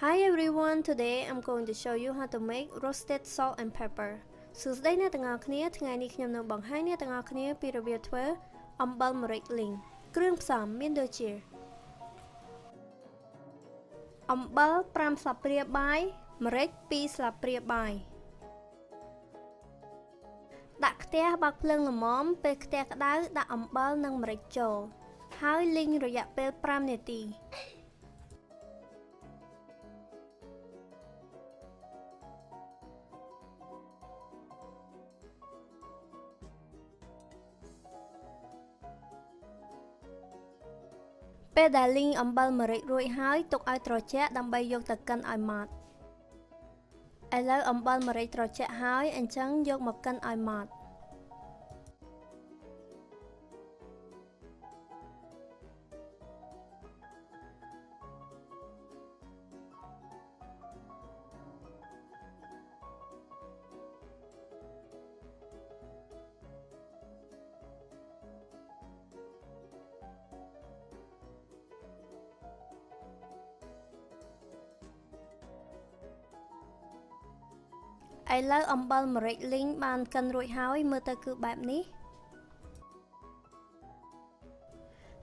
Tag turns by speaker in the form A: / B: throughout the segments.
A: Hi everyone, today I'm going to show you how to make roasted salt and pepper. សួស្តីអ្នកទាំងអស់គ្នា ថ្ងៃនេះខ្ញុំនឹងបង្ហាញអ្នកទាំងអស់គ្នាពីរបៀបធ្វើអំបិលម្រេចលីង គ្រឿងផ្សំមានដូចជាអំបិល 5 ស្លាបព្រាបាយ ម្រេច 2 ស្លាបព្រាបាយ ដាក់ខ្ទះបើកភ្លើងល្មម ពេលខ្ទះក្តៅដាក់អំបិលនិងម្រេចចូល ហើយលីងរយៈពេល 5 នាទី ពេលដែលលីងអំបិលម្រេចរួចហើយទុកឲ្យត្រជាក់ដើម្បីយកទៅកិនឲ្យម៉ត់ ឥឡូវអំបិលម្រេចត្រជាក់ហើយអញ្ចឹងយកមកកិនឲ្យម៉ត់ ឥឡូវអំបិលម្រេចលីងបានកិនរួចហើយមើលទៅគឺបែបនេះ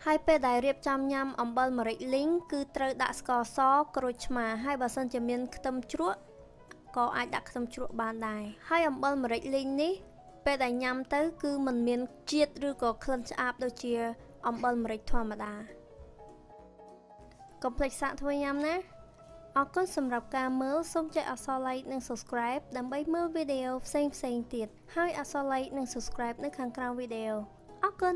A: ហើយពេលដែលរៀបចំញ៉ាំអំបិលម្រេចលីងគឺត្រូវដាក់ស្ករសក្រូចឆ្មាហើយបើសិនជាមានខ្ទឹមជ្រក់ក៏អាចដាក់ខ្ទឹមជ្រក់បានដែរហើយអំបិលម្រេចលីងនេះពេលដែលញ៉ាំទៅគឺមិនមានជាតិឬក៏ក្លិនឆ្អាបដូចជាអំបិលម្រេចធម្មតា កុំភ្លេចសាកធ្វើញ៉ាំណា អរគុណសម្រាប់ការមើលសូមចុចអក្សរ like និង subscribe ដើម្បីមើលវីដេអូផ្សេងៗទៀតហើយអក្សរ like និង subscribe នៅខាងក្រោមវីដេអូអរគុណ